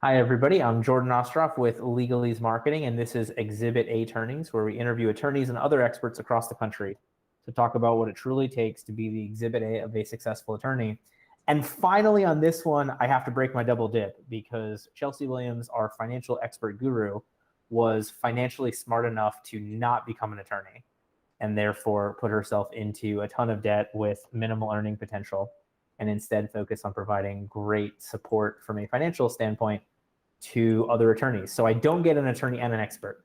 Hi, everybody. I'm Jordan Ostroff with LegalEase Marketing, and this is Exhibit A Attorneys, where we interview attorneys and other experts across the country to talk about what it truly takes to be the Exhibit A of a successful attorney. And finally, on this one, I have to break my double dip because Chelsea Williams, our financial expert guru, was financially smart enough to not become an attorney and therefore put herself into a ton of debt with minimal earning potential and instead focus on providing great support from a financial standpoint to other attorneys. So I don't get an attorney and an expert.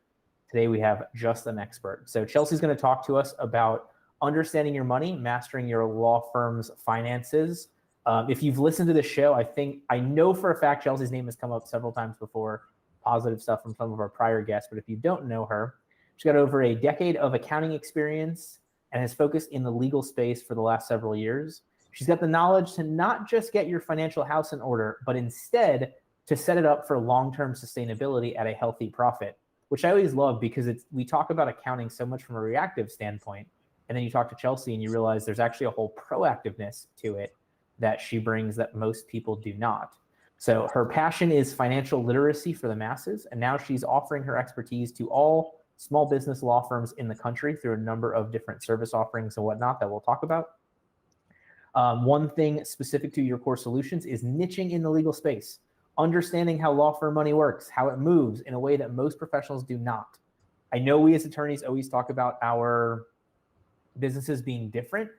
Today we have just an expert. So Chelsea's going to talk to us about understanding your money, mastering your law firm's finances. If you've listened to the show, I know for a fact Chelsea's name has come up several times before, positive stuff from some of our prior guests. But if you don't know her, she's got over a decade of accounting experience and has focused in the legal space for the last several years. She's got the knowledge to not just get your financial house in order, but instead to set it up for long-term sustainability at a healthy profit, which I always love because we talk about accounting so much from a reactive standpoint. And then you talk to Chelsea and you realize there's actually a whole proactiveness to it that she brings that most people do not. So her passion is financial literacy for the masses. And now she's offering her expertise to all small business law firms in the country through a number of different service offerings and whatnot that we'll talk about. One thing specific to your core solutions is niching in the legal space. Understanding how law firm money works, how it moves in a way that most professionals do not. I know we as attorneys always talk about our businesses being different,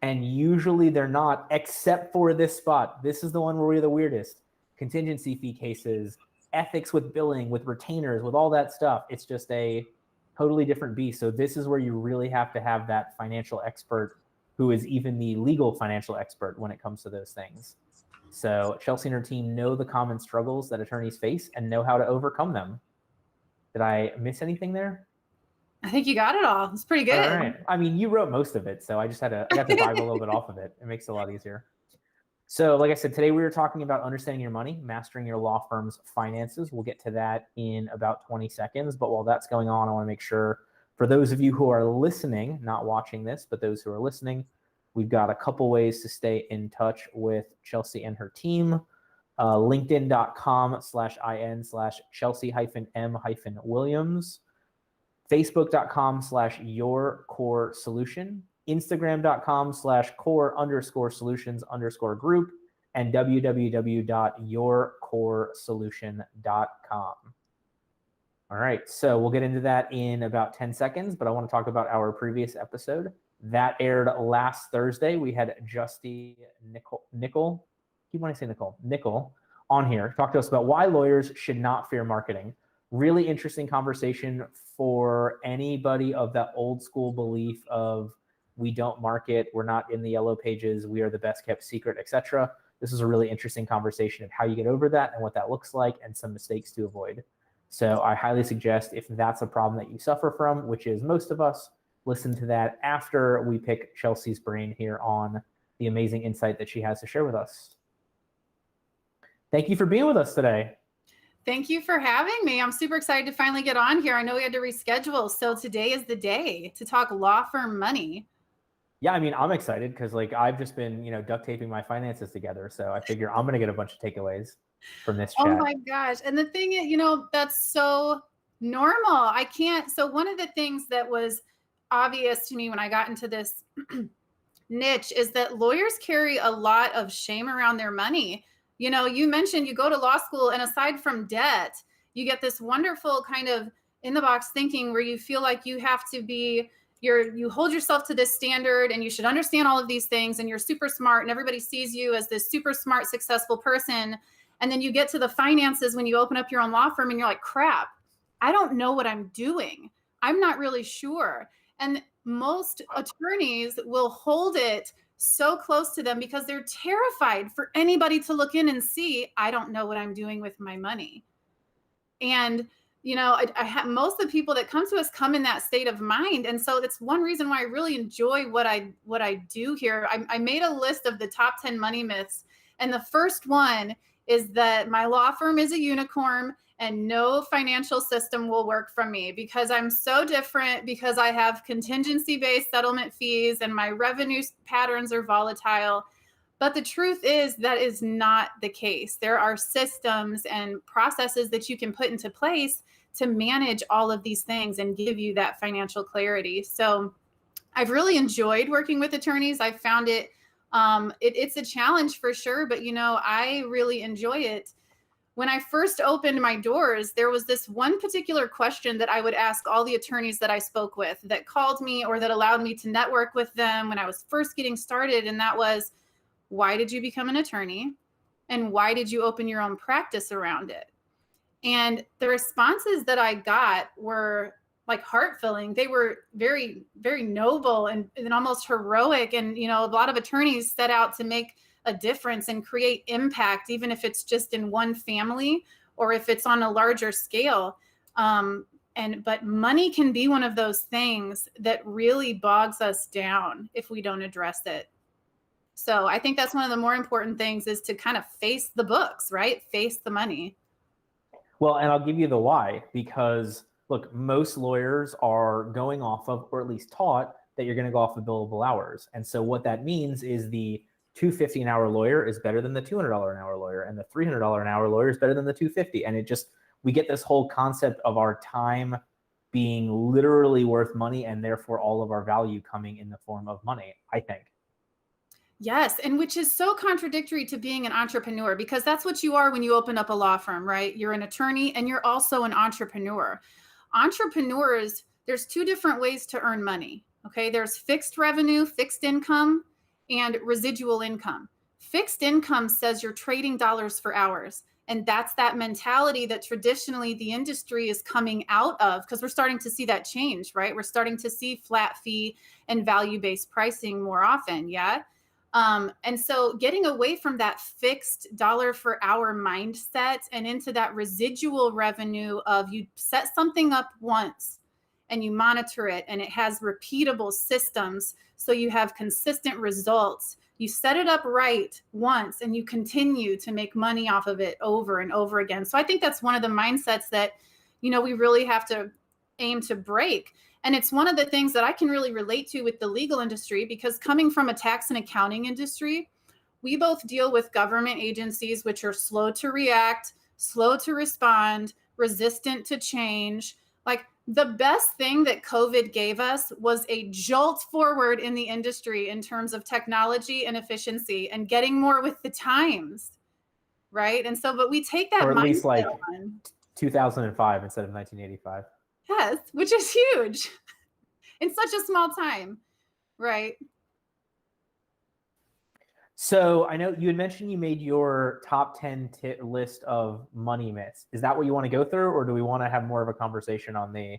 and usually they're not, except for this spot. This is the one where we're the weirdest. Contingency fee cases, ethics with billing, with retainers, with all that stuff. It's just a totally different beast. So this is where you really have to have that financial expert who is even the legal financial expert when it comes to those things. So Chelsea and her team know the common struggles that attorneys face and know how to overcome them. Did I miss anything there? I think you got it all. It's pretty good. All right. I mean, you wrote most of it, so I got to vibe a little bit off of it. It makes it a lot easier. So like I said, today we were talking about understanding your money, mastering your law firm's finances. We'll get to that in about 20 seconds. But while that's going on, I want to make sure for those of you who are listening, not watching this, but those who are listening, we've got a couple ways to stay in touch with Chelsea and her team. LinkedIn.com/in/Chelsea-M-Williams. Facebook.com/yourcoresolution. Instagram.com/core_solutions_group. And www.yourcoresolution.com. All right, so we'll get into that in about 10 seconds, but I want to talk about our previous episode. That aired last Thursday. We had Nicol on here. Talk to us about why lawyers should not fear marketing. Really interesting conversation for anybody of that old school belief of we don't market, we're not in the yellow pages, we are the best kept secret, etc. This is a really interesting conversation of how you get over that and what that looks like and some mistakes to avoid. So I highly suggest if that's a problem that you suffer from, which is most of us, listen to that after we pick Chelsea's brain here on the amazing insight that she has to share with us. Thank you for being with us today. Thank you for having me. I'm super excited to finally get on here. I know we had to reschedule, so today is the day to talk law firm money. Yeah, I mean, I'm excited because I've just been, duct taping my finances together. So I figure I'm going to get a bunch of takeaways from this chat. Oh my gosh. And the thing is, that's so normal. I can't. So one of the things that was obvious to me when I got into this niche is that lawyers carry a lot of shame around their money. You mentioned you go to law school, and aside from debt, you get this wonderful kind of in the box thinking where you feel like you have to be, you hold yourself to this standard and you should understand all of these things and you're super smart and everybody sees you as this super smart, successful person. And then you get to the finances when you open up your own law firm and you're like, crap, I don't know what I'm doing. I'm not really sure. And most attorneys will hold it so close to them because they're terrified for anybody to look in and see, I don't know what I'm doing with my money. And, most of the people that come to us come in that state of mind. And so it's one reason why I really enjoy what I do here. I made a list of the top 10 money myths. And the first one is that my law firm is a unicorn and no financial system will work for me because I'm so different, because I have contingency-based settlement fees and my revenue patterns are volatile. But the truth is that is not the case. There are systems and processes that you can put into place to manage all of these things and give you that financial clarity. So I've really enjoyed working with attorneys. I've found it's a challenge for sure, but I really enjoy it. When I first opened my doors, there was this one particular question that I would ask all the attorneys that I spoke with that called me or that allowed me to network with them when I was first getting started. And that was, why did you become an attorney? And why did you open your own practice around it? And the responses that I got were like heart-filling. They were very, very noble and almost heroic. And, a lot of attorneys set out to make a difference and create impact, even if it's just in one family or if it's on a larger scale. But money can be one of those things that really bogs us down if we don't address it. So I think that's one of the more important things, is to kind of face the books, right? Face the money. Well, and I'll give you the why, because look, most lawyers are going off of, or at least taught that you're going to go off of billable hours. And so what that means is the $250 an hour lawyer is better than the $200 an hour lawyer, and the $300 an hour lawyer is better than the $250. And we get this whole concept of our time being literally worth money, and therefore all of our value coming in the form of money, I think. Yes. And which is so contradictory to being an entrepreneur, because that's what you are when you open up a law firm, right? You're an attorney and you're also an entrepreneur. Entrepreneurs, there's two different ways to earn money. Okay. There's fixed revenue, fixed income, and residual income. Fixed income says you're trading dollars for hours. And that's that mentality that traditionally the industry is coming out of, because we're starting to see that change, right? We're starting to see flat fee and value-based pricing more often. Yeah. And so getting away from that fixed dollar for hour mindset and into that residual revenue of, you set something up once and you monitor it and it has repeatable systems. So you have consistent results. You set it up right once and you continue to make money off of it over and over again. So I think that's one of the mindsets that, we really have to aim to break. And it's one of the things that I can really relate to with the legal industry, because coming from a tax and accounting industry, we both deal with government agencies, which are slow to react, slow to respond, resistant to change. Like, the best thing that COVID gave us was a jolt forward in the industry in terms of technology and efficiency and getting more with the times, right? And so, but we take that, or at least like on 2005 instead of 1985. Yes, which is huge in such a small time, right? So I know you had mentioned you made your top 10 list of money myths. Is that what you want to go through, or do we want to have more of a conversation on the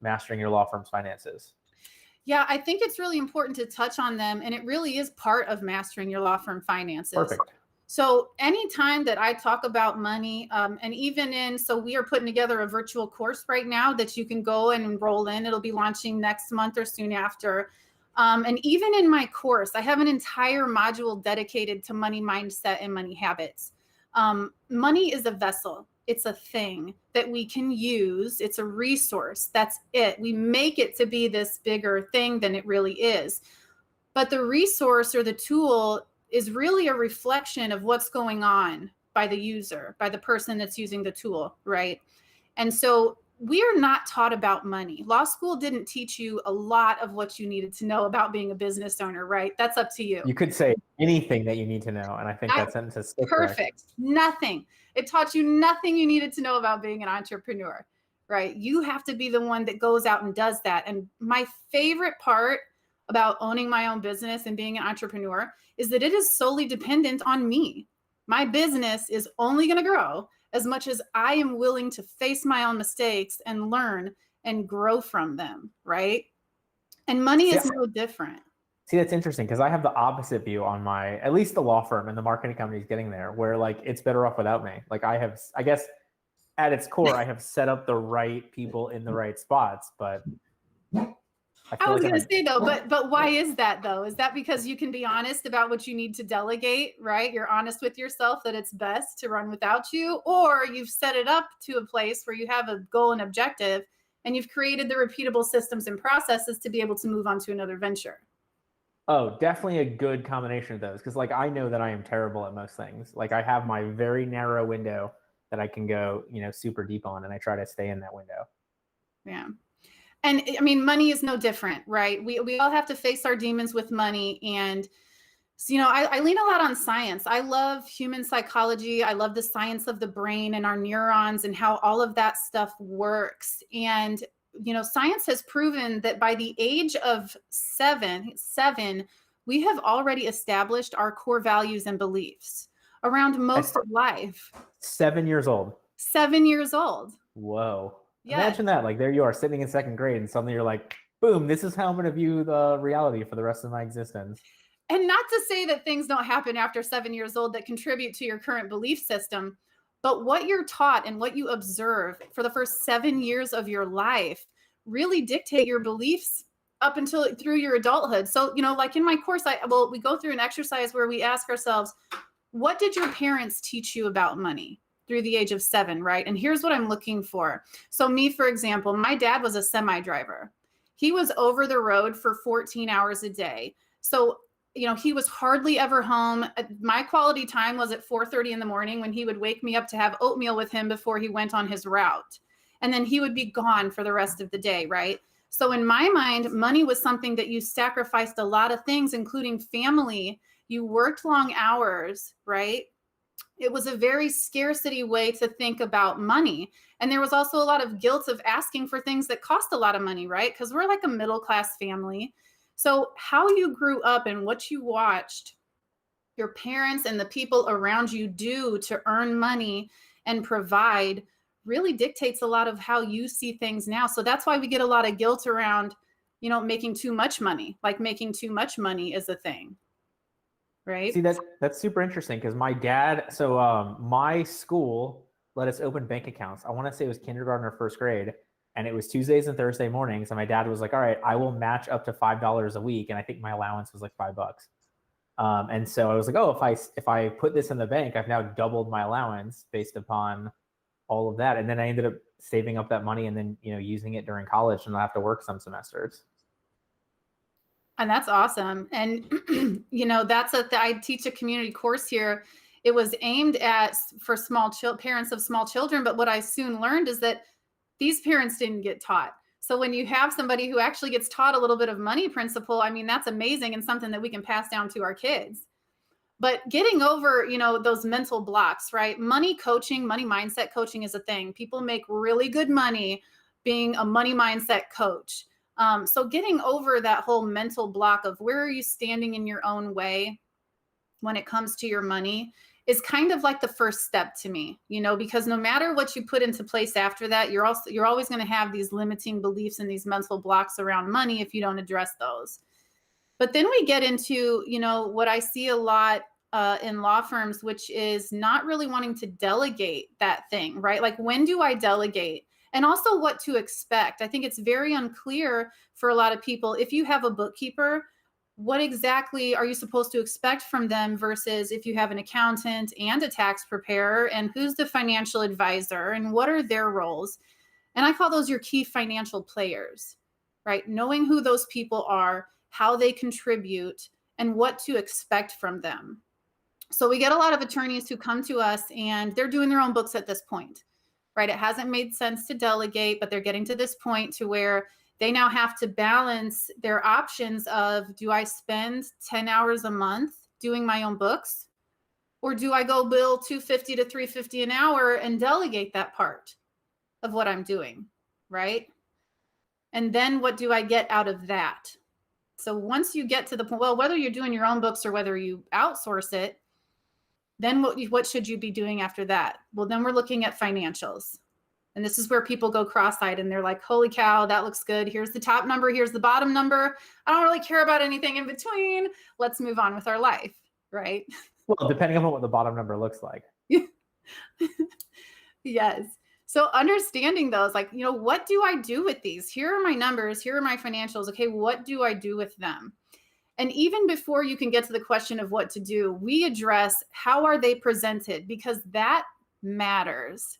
mastering your law firm's finances? Yeah, I think it's really important to touch on them, and it really is part of mastering your law firm finances. Perfect. So anytime that I talk about money, so we are putting together a virtual course right now that you can go and enroll in. It'll be launching next month or soon after. And even in my course, I have an entire module dedicated to money mindset and money habits. Money is a vessel. It's a thing that we can use. It's a resource. That's it. We make it to be this bigger thing than it really is. But the resource or the tool is really a reflection of what's going on by the user, by the person that's using the tool, right? And so we are not taught about money. Law school didn't teach you a lot of what you needed to know about being a business owner, right? That's up to you. You could say anything that you need to know, and I think that sentence is perfect. Correct. Nothing. It taught you nothing you needed to know about being an entrepreneur, right? You have to be the one that goes out and does that. And my favorite part about owning my own business and being an entrepreneur is that it is solely dependent on me. My business is only going to grow as much as I am willing to face my own mistakes and learn and grow from them, right? And money is no different. See, that's interesting, because I have the opposite view on at least the law firm and the marketing company is getting there, where like it's better off without me. Like I guess at its core, I have set up the right people in the right spots, but I was going to say though, but why is that though? Is that because you can be honest about what you need to delegate, right? You're honest with yourself that it's best to run without you, or you've set it up to a place where you have a goal and objective and you've created the repeatable systems and processes to be able to move on to another venture? Oh, definitely a good combination of those. Cause like I know that I am terrible at most things. Like I have my very narrow window that I can go, super deep on, and I try to stay in that window. Yeah. And I mean, money is no different, right? We all have to face our demons with money. And so, I lean a lot on science. I love human psychology. I love the science of the brain and our neurons and how all of that stuff works. And, science has proven that by the age of seven, we have already established our core values and beliefs around At most of life. 7 years old. 7 years old. Whoa. Yes. Imagine that. Like there you are sitting in second grade and suddenly you're like, boom, this is how I'm going to view the reality for the rest of my existence. And not to say that things don't happen after 7 years old that contribute to your current belief system, but what you're taught and what you observe for the first 7 years of your life really dictate your beliefs up until through your adulthood. So, like in my course, we go through an exercise where we ask ourselves, what did your parents teach you about money through the age of 7, right? And here's what I'm looking for. So me, for example, my dad was a semi driver. He was over the road for 14 hours a day. So he was hardly ever home. My quality time was at 4:30 in the morning when he would wake me up to have oatmeal with him before he went on his route. And then he would be gone for the rest of the day, right? So in my mind, money was something that you sacrificed a lot of things, including family. You worked long hours, right? It was a very scarcity way to think about money. And there was also a lot of guilt of asking for things that cost a lot of money, right? Because we're like a middle class family. So, how you grew up and what you watched your parents and the people around you do to earn money and provide really dictates a lot of how you see things now. So, that's why we get a lot of guilt around, making too much money. Like making too much money is a thing, right? See, that's super interesting because my dad, so my school let us open bank accounts. I want to say it was kindergarten or first grade, and it was Tuesdays and Thursday mornings. And my dad was like, "All right, I will match up to $5 a week," and I think my allowance was like $5. And so I was like, "Oh, if I put this in the bank, I've now doubled my allowance based upon all of that." And then I ended up saving up that money and then using it during college, and I have to work some semesters. And that's awesome. And, I teach a community course here. It was aimed at for parents of small children. But what I soon learned is that these parents didn't get taught. So when you have somebody who actually gets taught a little bit of money principle, I mean, that's amazing and something that we can pass down to our kids. But getting over, those mental blocks, right? Money coaching, money mindset coaching is a thing. People make really good money being a money mindset coach. So getting over that whole mental block of where are you standing in your own way when it comes to your money is kind of like the first step to me, because no matter what you put into place after that, you're always going to have these limiting beliefs and these mental blocks around money if you don't address those. But then we get into, what I see a lot in law firms, which is not really wanting to delegate that thing, right? Like, when do I delegate? And also what to expect. I think it's very unclear for a lot of people. If you have a bookkeeper, what exactly are you supposed to expect from them versus if you have an accountant and a tax preparer, and who's the financial advisor and what are their roles? And I call those your key financial players, right? Knowing who those people are, how they contribute, and what to expect from them. So we get a lot of attorneys who come to us and they're doing their own books at this point, right? It hasn't made sense to delegate, but they're getting to this point to where they now have to balance their options of, do I spend 10 hours a month doing my own books? Or do I go bill $250 to $350 an hour and delegate that part of what I'm doing, right? And then what do I get out of that? So once you get to the point, well, whether you're doing your own books or whether you outsource it, then what should you be doing after that? Well, then we're looking at financials. And this is where people go cross-eyed and they're like, holy cow, that looks good. Here's the top number. Here's the bottom number. I don't really care about anything in between. Let's move on with our life, right? Well, depending on what the bottom number looks like. Yes. So understanding those, like, what do I do with these? Here are my numbers. Here are my financials. Okay, what do I do with them? And even before you can get to the question of what to do, we address how are they presented, because that matters.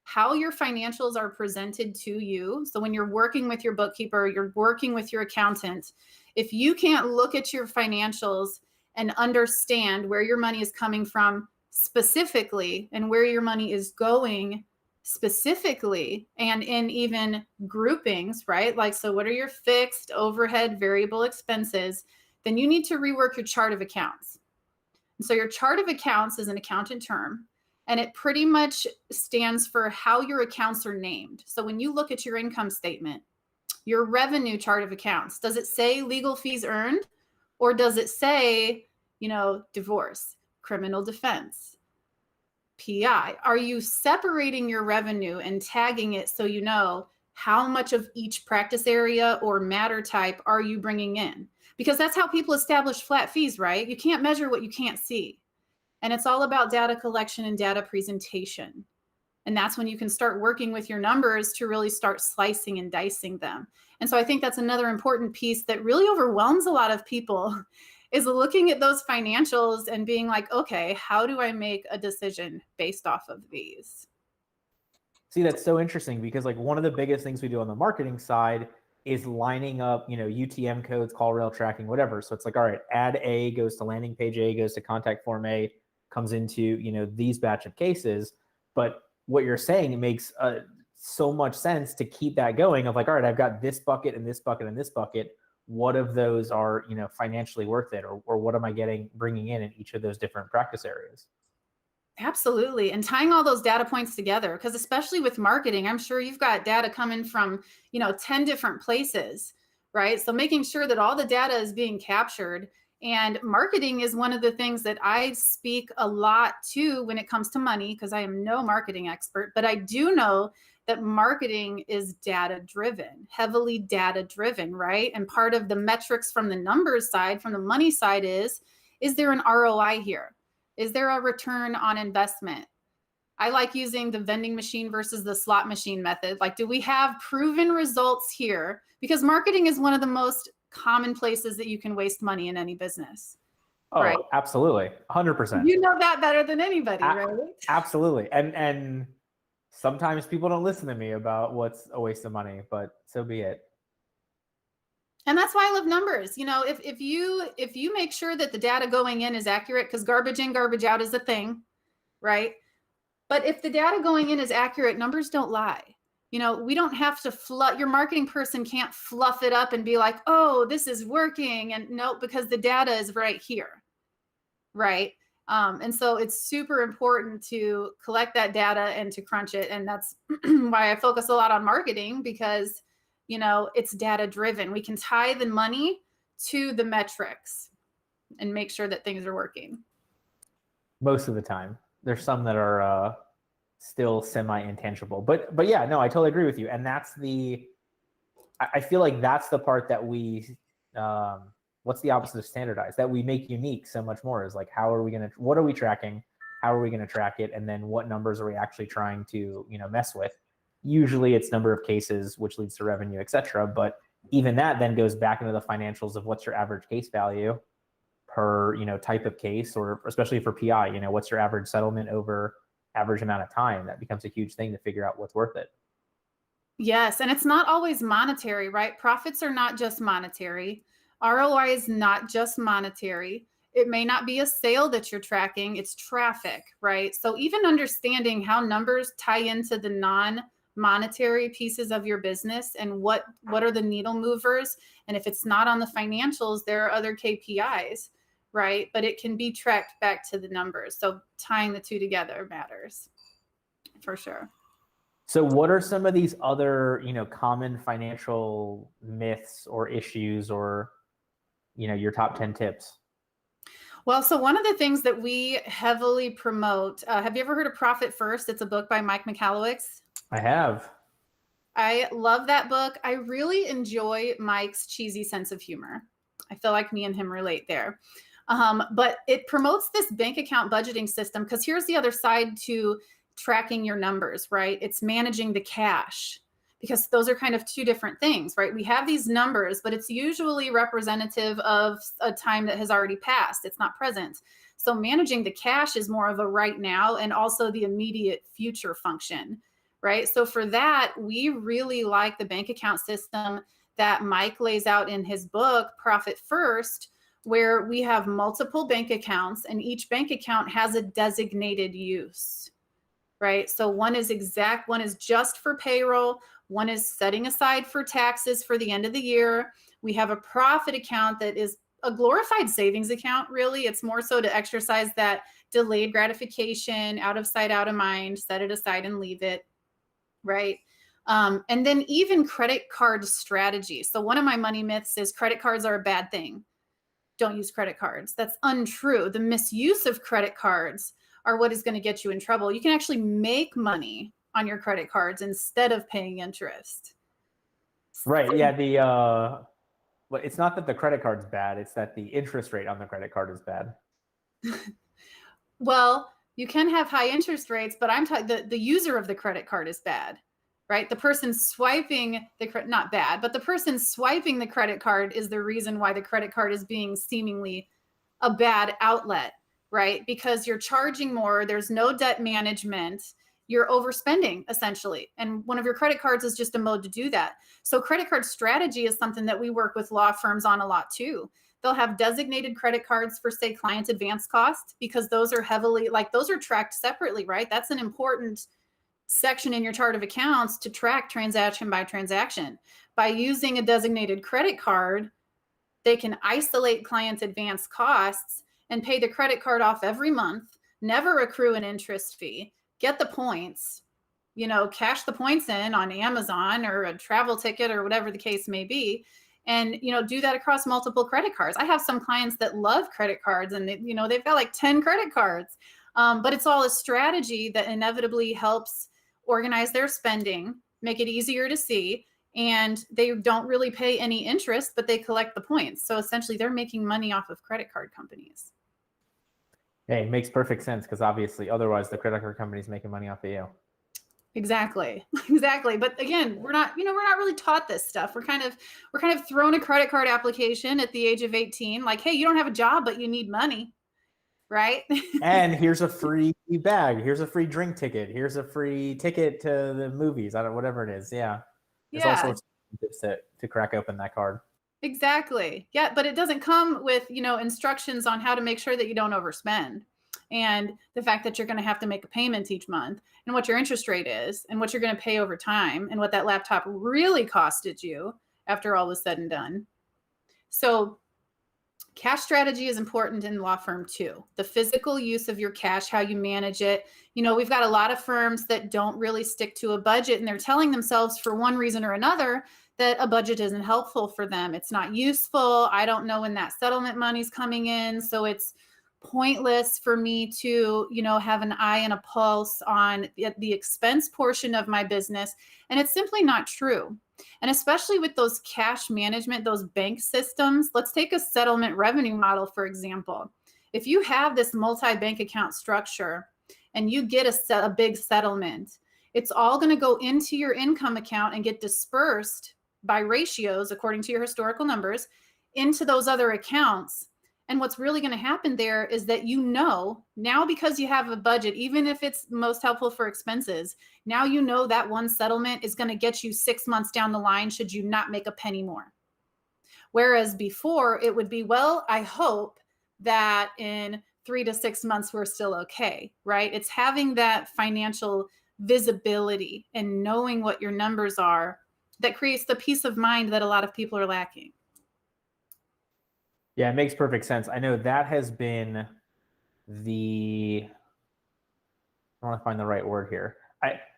How your financials are presented to you. So when you're working with your bookkeeper, you're working with your accountant, If you can't look at your financials and understand where your money is coming from specifically and where your money is going specifically, and in even groupings, right? Like, so what are your fixed, overhead, variable expenses? Then you need to rework your chart of accounts. And so your chart of accounts is an accountant term, and it pretty much stands for how your accounts are named. So when you look at your income statement, your revenue chart of accounts, does it say legal fees earned, or does it say, divorce, criminal defense, PI? Are you separating your revenue and tagging it so you know how much of each practice area or matter type are you bringing in? Because that's how people establish flat fees, right? You can't measure what you can't see. And it's all about data collection and data presentation. And that's when you can start working with your numbers to really start slicing and dicing them. And so I think that's another important piece that really overwhelms a lot of people, is looking at those financials and being like, okay, how do I make a decision based off of these? See, that's so interesting, because like one of the biggest things we do on the marketing side is lining up, UTM codes, call rail tracking, whatever. So it's like, all right, ad A goes to landing page A, goes to contact form A, comes into, these batch of cases. But what you're saying, it makes so much sense to keep that going of like, all right, I've got this bucket and this bucket and this bucket. What of those are, financially worth it? Or what am I bringing in each of those different practice areas? Absolutely. And tying all those data points together, because especially with marketing, I'm sure you've got data coming from, 10 different places, right? So making sure that all the data is being captured. And marketing is one of the things that I speak a lot to when it comes to money, because I am no marketing expert, but I do know that marketing is data driven, heavily data driven, right? And part of the metrics from the numbers side, from the money side is there an ROI here? Is there a return on investment? I like using the vending machine versus the slot machine method. Like, do we have proven results here? Because marketing is one of the most common places that you can waste money in any business. Oh, right? Absolutely. 100%. You know that better than anybody, right? Absolutely. And sometimes people don't listen to me about what's a waste of money, but so be it. And that's why I love numbers. If you make sure that the data going in is accurate, because garbage in, garbage out is a thing, right? But if the data going in is accurate, numbers don't lie. We don't have to your marketing person can't fluff it up and be like, oh, this is working. And no, because the data is right here, right? And so it's super important to collect that data and to crunch it. And that's why I focus a lot on marketing, because it's data driven. We can tie the money to the metrics and make sure that things are working. Most of the time. There's some that are still semi-intangible, but yeah, no, I totally agree with you. And that's I feel like that's the part that we, what's the opposite of standardized, that we make unique so much more, is like, what are we tracking? How are we going to track it? And then what numbers are we actually trying to, mess with? Usually it's number of cases, which leads to revenue, et cetera. But even that then goes back into the financials of what's your average case value per, type of case, or especially for PI, what's your average settlement over average amount of time? That becomes a huge thing to figure out what's worth it. Yes. And it's not always monetary, right? Profits are not just monetary. ROI is not just monetary. It may not be a sale that you're tracking, it's traffic, right? So even understanding how numbers tie into the non-monetary pieces of your business and what are the needle movers. And if it's not on the financials, there are other KPIs, right? But it can be tracked back to the numbers. So tying the two together matters for sure. So what are some of these other, common financial myths or issues, or, your top 10 tips? Well, so one of the things that we heavily promote, have you ever heard of Profit First? It's a book by Mike Michalowicz. I have. I love that book. I really enjoy Mike's cheesy sense of humor. I feel like me and him relate there. But it promotes this bank account budgeting system, because here's the other side to tracking your numbers, right? It's managing the cash, because those are kind of two different things, right? We have these numbers, but it's usually representative of a time that has already passed. It's not present. So managing the cash is more of a right now and also the immediate future function, right? So for that, we really like the bank account system that Mike lays out in his book, Profit First, where we have multiple bank accounts and each bank account has a designated use, right? So one is just for payroll. One is setting aside for taxes for the end of the year. We have a profit account that is a glorified savings account, really. It's more so to exercise that delayed gratification, out of sight, out of mind, set it aside and leave it, right? And then even credit card strategy. So one of my money myths is credit cards are a bad thing. Don't use credit cards. That's untrue. The misuse of credit cards are what is going to get you in trouble. You can actually make money on your credit cards instead of paying interest. Right. Yeah. But it's not that the credit card's bad. It's that the interest rate on the credit card is bad. Well, you can have high interest rates, but I'm talking the user of the credit card is bad, right? The person swiping not bad, but the person swiping the credit card is the reason why the credit card is being seemingly a bad outlet, right? Because you're charging more, there's no debt management, you're overspending essentially. And one of your credit cards is just a mode to do that. So credit card strategy is something that we work with law firms on a lot too. They'll have designated credit cards for, say, client advance costs, because those are those are tracked separately, right? That's an important section in your chart of accounts to track transaction by transaction. By using a designated credit card, they can isolate client advance costs and pay the credit card off every month, never accrue an interest fee, get the points, cash the points in on Amazon or a travel ticket or whatever the case may be. And, do that across multiple credit cards. I have some clients that love credit cards and they've got like 10 credit cards, but it's all a strategy that inevitably helps organize their spending, make it easier to see. And they don't really pay any interest, but they collect the points. So essentially they're making money off of credit card companies. Hey, it makes perfect sense, because obviously otherwise the credit card company's making money off of you. Exactly. But again, we're not really taught this stuff. We're kind of thrown a credit card application at the age of 18, like, hey, you don't have a job, but you need money, right? And here's a free bag. Here's a free drink ticket. Here's a free ticket to the movies. Whatever it is. Yeah. There's all sorts of tips to crack open that card. Exactly. Yeah, but it doesn't come with, instructions on how to make sure that you don't overspend. And the fact that you're going to have to make a payment each month, and what your interest rate is, and what you're going to pay over time, and what that laptop really costed you after all was said and done. So cash strategy is important in law firm too. The physical use of your cash, how you manage it. We've got a lot of firms that don't really stick to a budget, and they're telling themselves for one reason or another that a budget isn't helpful for them. It's not useful. I don't know when that settlement money's coming in, so it's pointless for me to, have an eye and a pulse on the expense portion of my business. And it's simply not true. And especially with those cash management, those bank systems, let's take a settlement revenue model, for example. If you have this multi-bank account structure and you get a big settlement, it's all going to go into your income account and get dispersed by ratios, according to your historical numbers, into those other accounts. And what's really going to happen there is that now, because you have a budget, even if it's most helpful for expenses, now that one settlement is going to get you 6 months down the line should you not make a penny more. Whereas before it would be, well, I hope that in 3 to 6 months we're still okay, right? It's having that financial visibility and knowing what your numbers are that creates the peace of mind that a lot of people are lacking. Yeah, it makes perfect sense. I know that has been I want to find the right word here.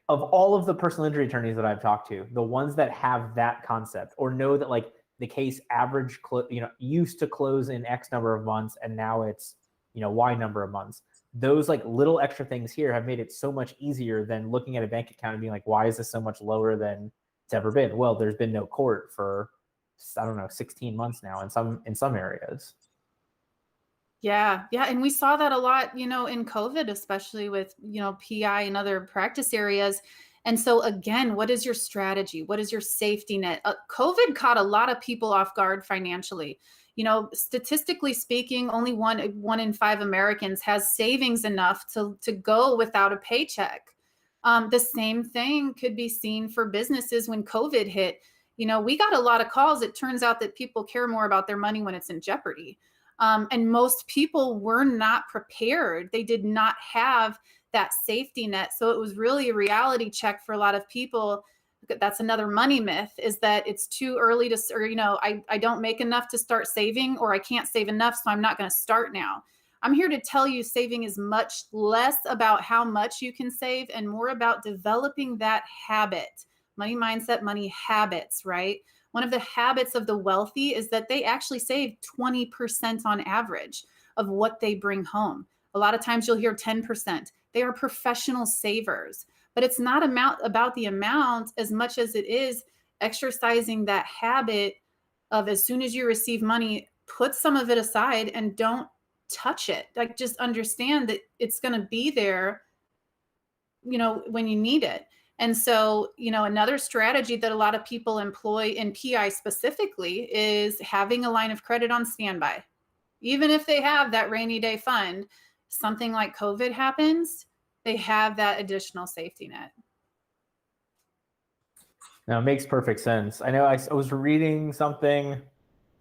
Of all of the personal injury attorneys that I've talked to, the ones that have that concept or know that like the case average, used to close in X number of months and now it's, Y number of months. Those like little extra things here have made it so much easier than looking at a bank account and being like, why is this so much lower than it's ever been? Well, there's been no court for 16 months now in some areas. Yeah. And we saw that a lot, in COVID, especially with, PI and other practice areas. And so again, what is your strategy? What is your safety net? COVID caught a lot of people off guard financially. Statistically speaking, only one in 5 Americans has savings enough to go without a paycheck. The same thing could be seen for businesses when COVID hit. We got a lot of calls. It turns out that people care more about their money when it's in jeopardy. And most people were not prepared. They did not have that safety net. So it was really a reality check for a lot of people. That's another money myth, is that it's too early to, or, I don't make enough to start saving, or I can't save enough, so I'm not going to start now. I'm here to tell you saving is much less about how much you can save and more about developing that habit. Money mindset, money habits, right? One of the habits of the wealthy is that they actually save 20% on average of what they bring home. A lot of times you'll hear 10%. They are professional savers, but it's not about the amount as much as it is exercising that habit of, as soon as you receive money, put some of it aside and don't touch it. Like, just understand that it's going to be there, when you need it. And so, another strategy that a lot of people employ in PI specifically is having a line of credit on standby. Even if they have that rainy day fund, something like COVID happens, they have that additional safety net. Now, it makes perfect sense. I know I was reading something,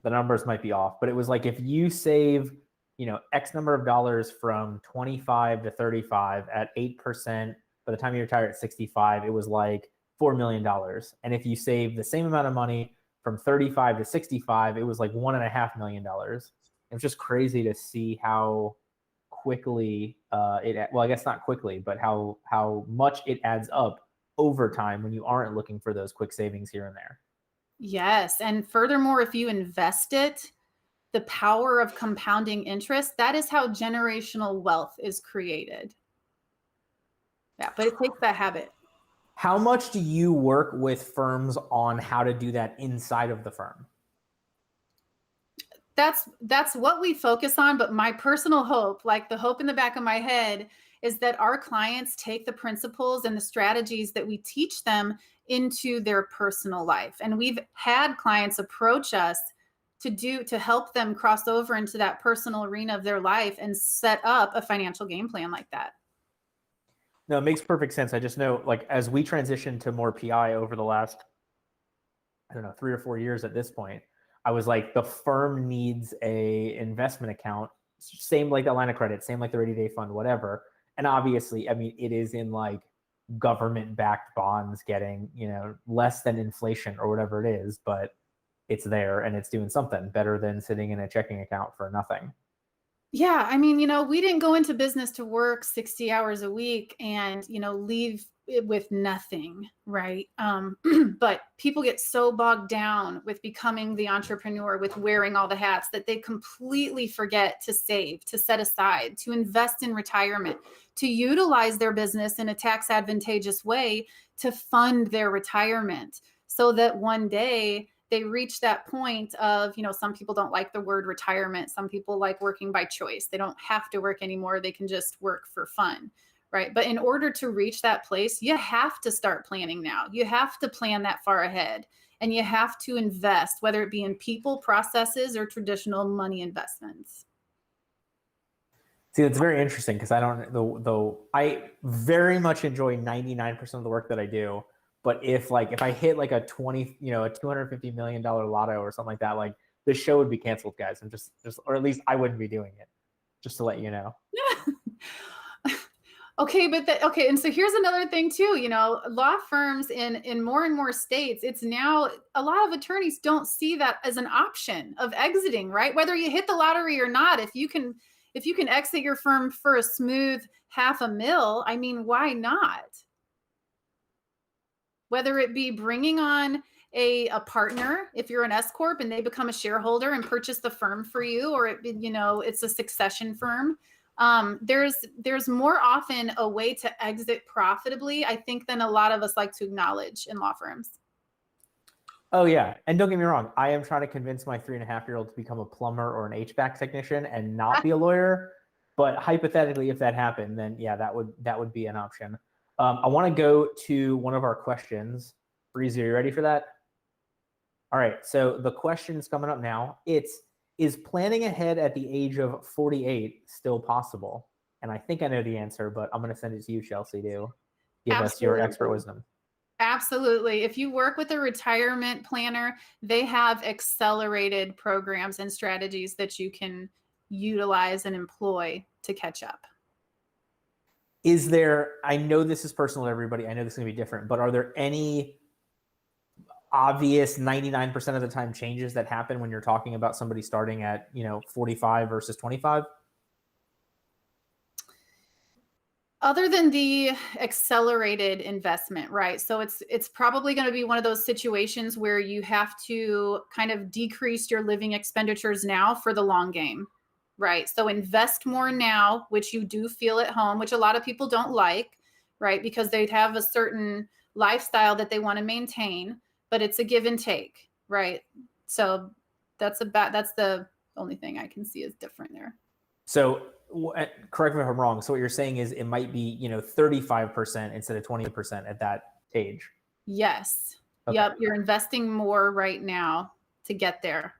the numbers might be off, but it was like, if you save, X number of dollars from 25 to 35 at 8%, by the time you retire at 65, it was like $4 million. And if you save the same amount of money from 35 to 65, it was like $1.5 million. It was just crazy to see how quickly well, I guess not quickly, but how much it adds up over time when you aren't looking for those quick savings here and there. Yes. And furthermore, if you invest it, the power of compounding interest, that is how generational wealth is created. Yeah, but it takes that habit. How much do you work with firms on how to do that inside of the firm? That's what we focus on. But my personal hope, like the hope in the back of my head, is that our clients take the principles and the strategies that we teach them into their personal life. And we've had clients approach us to help them cross over into that personal arena of their life and set up a financial game plan like that. No, it makes perfect sense. I just know, like, as we transition to more PI over the last, 3 or 4 years at this point, I was like, the firm needs a investment account, same like the line of credit, same like the rainy day fund, whatever. And obviously, it is in like government-backed bonds getting, less than inflation or whatever it is, but it's there and it's doing something better than sitting in a checking account for nothing. Yeah, we didn't go into business to work 60 hours a week and, leave it with nothing, right? But people get so bogged down with becoming the entrepreneur, with wearing all the hats, that they completely forget to save, to set aside, to invest in retirement, to utilize their business in a tax advantageous way to fund their retirement, so that one day they reach that point of, some people don't like the word retirement. Some people like working by choice. They don't have to work anymore. They can just work for fun, right? But in order to reach that place, you have to start planning now. You have to plan that far ahead, and you have to invest, whether it be in people, processes, or traditional money investments. See, it's very interesting because I very much enjoy 99% of the work that I do. But if I hit like a $250 million lotto or something like that, like, this show would be canceled, guys. And just, or at least I wouldn't be doing it, just to let you know. Okay. Okay. And so here's another thing too, law firms in more and more states, it's now, a lot of attorneys don't see that as an option of exiting, right? Whether you hit the lottery or not, if you can exit your firm for a smooth $500,000, why not? Whether it be bringing on a partner, if you're an S corp and they become a shareholder and purchase the firm for you, or it's a succession firm. There's more often a way to exit profitably, I think, than a lot of us like to acknowledge in law firms. Oh yeah, and don't get me wrong, I am trying to convince my 3.5-year-old to become a plumber or an HVAC technician and not be a lawyer. But hypothetically, if that happened, then yeah, that would be an option. I want to go to one of our questions. Breezy, are you ready for that? All right, so the question's coming up now. Is planning ahead at the age of 48 still possible? And I think I know the answer, but I'm going to send it to you, Chelsea, to give us your expert wisdom. Absolutely. If you work with a retirement planner, they have accelerated programs and strategies that you can utilize and employ to catch up. Is there, I know this is personal to everybody, I know this is going to be different, but are there any obvious 99% of the time changes that happen when you're talking about somebody starting at, 45 versus 25? Other than the accelerated investment, right? So it's probably going to be one of those situations where you have to kind of decrease your living expenditures now for the long game, right? So invest more now, which you do feel at home, which a lot of people don't like, right? Because they have a certain lifestyle that they want to maintain, but it's a give and take, right? So that's the only thing I can see is different there. So correct me if I'm wrong. So what you're saying is it might be, 35% instead of 20% at that age. Yes. Okay. Yep. You're investing more right now to get there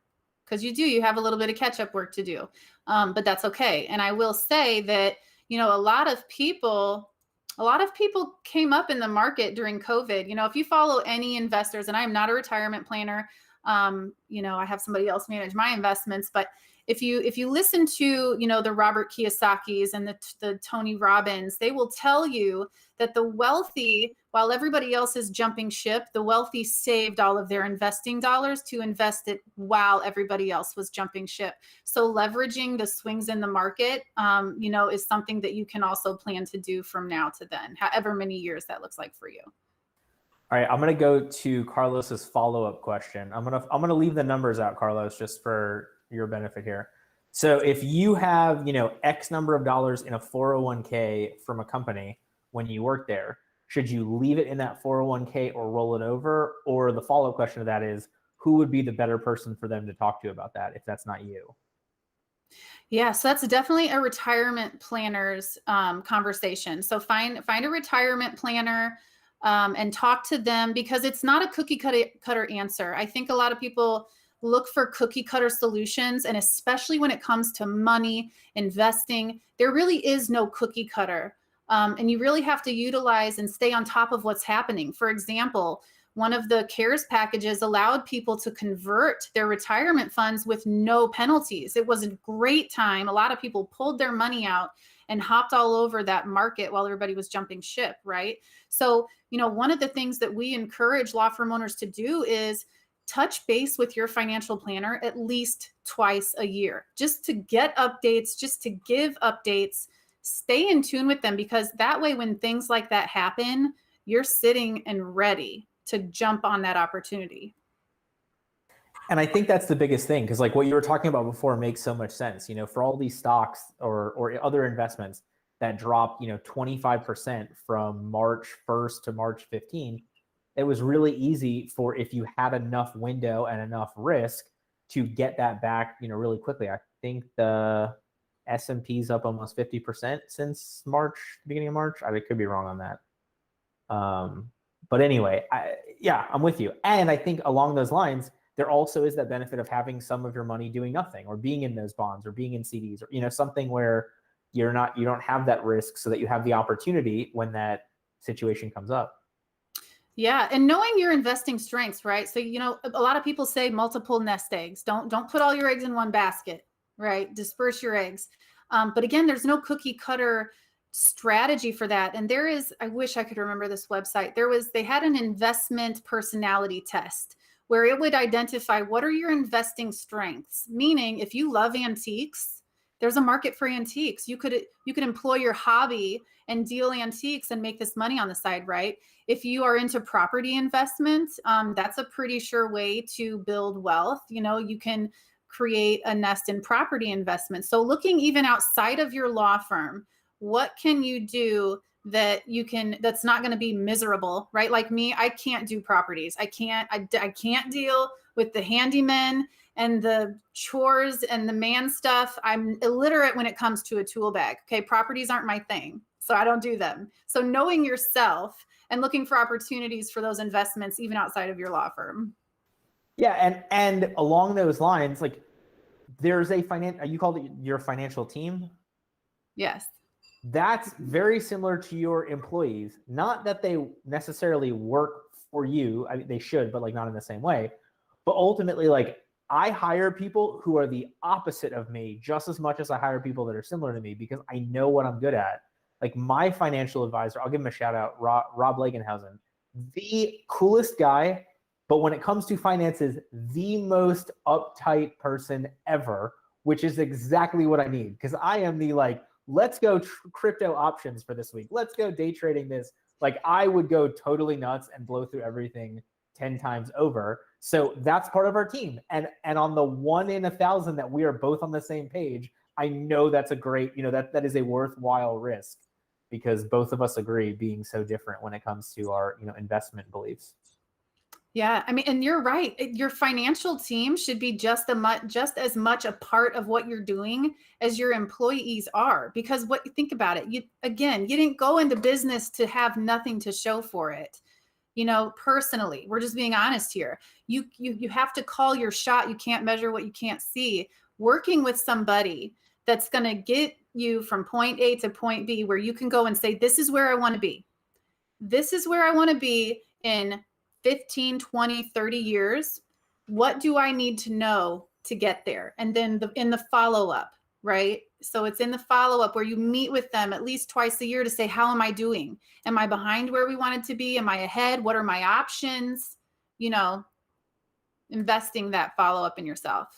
because you have a little bit of catch up work to do. But that's okay. And I will say that, a lot of people came up in the market during COVID. If you follow any investors, and I'm not a retirement planner, I have somebody else manage my investments, but if you listen to, the Robert Kiyosaki's and the Tony Robbins, they will tell you that the wealthy, while everybody else is jumping ship, the wealthy saved all of their investing dollars to invest it while everybody else was jumping ship. So leveraging the swings in the market, is something that you can also plan to do from now to then, however many years that looks like for you. All right, I'm going to go to Carlos's follow-up question. I'm going to leave the numbers out, Carlos, just for your benefit here. So if you have, X number of dollars in a 401k from a company when you work there, should you leave it in that 401k or roll it over? Or the follow-up question to that is, who would be the better person for them to talk to about that if that's not you? Yeah, so that's definitely a retirement planner's conversation. So find a retirement planner and talk to them, because it's not a cookie cutter answer. I think a lot of people look for cookie cutter solutions, and especially when it comes to money, investing, there really is no cookie cutter. And you really have to utilize and stay on top of what's happening. For example, one of the CARES packages allowed people to convert their retirement funds with no penalties. It was a great time. A lot of people pulled their money out and hopped all over that market while everybody was jumping ship, right? So, one of the things that we encourage law firm owners to do is touch base with your financial planner at least twice a year, just to get updates, just to give updates. Stay in tune with them, because that way when things like that happen, you're sitting and ready to jump on that opportunity. And I think that's the biggest thing, because like what you were talking about before makes so much sense. For all these stocks or other investments that dropped, 25% from March 1st to March 15th, it was really easy for, if you had enough window and enough risk, to get that back, really quickly. I think the S&P's up almost 50% since March, beginning of March. I could be wrong on that. But anyway, I'm with you. And I think along those lines, there also is that benefit of having some of your money doing nothing, or being in those bonds, or being in CDs, or something where you don't have that risk, so that you have the opportunity when that situation comes up. Yeah, and knowing your investing strengths, right? So, a lot of people say multiple nest eggs. Don't put all your eggs in one basket, right? Disperse your eggs. But again, there's no cookie cutter strategy for that. And there is, I wish I could remember this website. They had an investment personality test where it would identify what are your investing strengths. Meaning, if you love antiques, there's a market for antiques. You could employ your hobby and deal antiques and make this money on the side, right? If you are into property investments, that's a pretty sure way to build wealth. You can create a nest in property investments. So looking even outside of your law firm, what can you do that's not going to be miserable, right? Like me, I can't do properties. I can't deal with the handyman and the chores and the man stuff. I'm illiterate when it comes to a tool bag. Okay. Properties aren't my thing, so I don't do them. So knowing yourself and looking for opportunities for those investments, even outside of your law firm. Yeah. And along those lines, like there's you called it your financial team. Yes. That's very similar to your employees. Not that they necessarily work for you. I mean, they should, but like not in the same way. But ultimately, like I hire people who are the opposite of me just as much as I hire people that are similar to me because I know what I'm good at. Like my financial advisor, I'll give him a shout out, Rob Lagenhausen, the coolest guy. But when it comes to finances, the most uptight person ever, which is exactly what I need. Because I am the like, let's go crypto options for this week. Let's go day trading this. Like I would go totally nuts and blow through everything 10 times over. So that's part of our team. And on the 1 in 1,000 that we are both on the same page, I know that's a great, that is a worthwhile risk because both of us agree being so different when it comes to our, investment beliefs. Yeah, I mean, and you're right. Your financial team should be just as much a part of what you're doing as your employees are. Because think about it. You didn't go into business to have nothing to show for it. Personally, we're just being honest here. You have to call your shot. You can't measure what you can't see. Working with somebody that's going to get you from point A to point B, where you can go and say, this is where I want to be. This is where I want to be in 15, 20, 30 years. What do I need to know to get there? And then in the follow-up, right? So it's in the follow-up where you meet with them at least twice a year to say, how am I doing? Am I behind where we wanted to be? Am I ahead? What are my options? Investing that follow-up in yourself.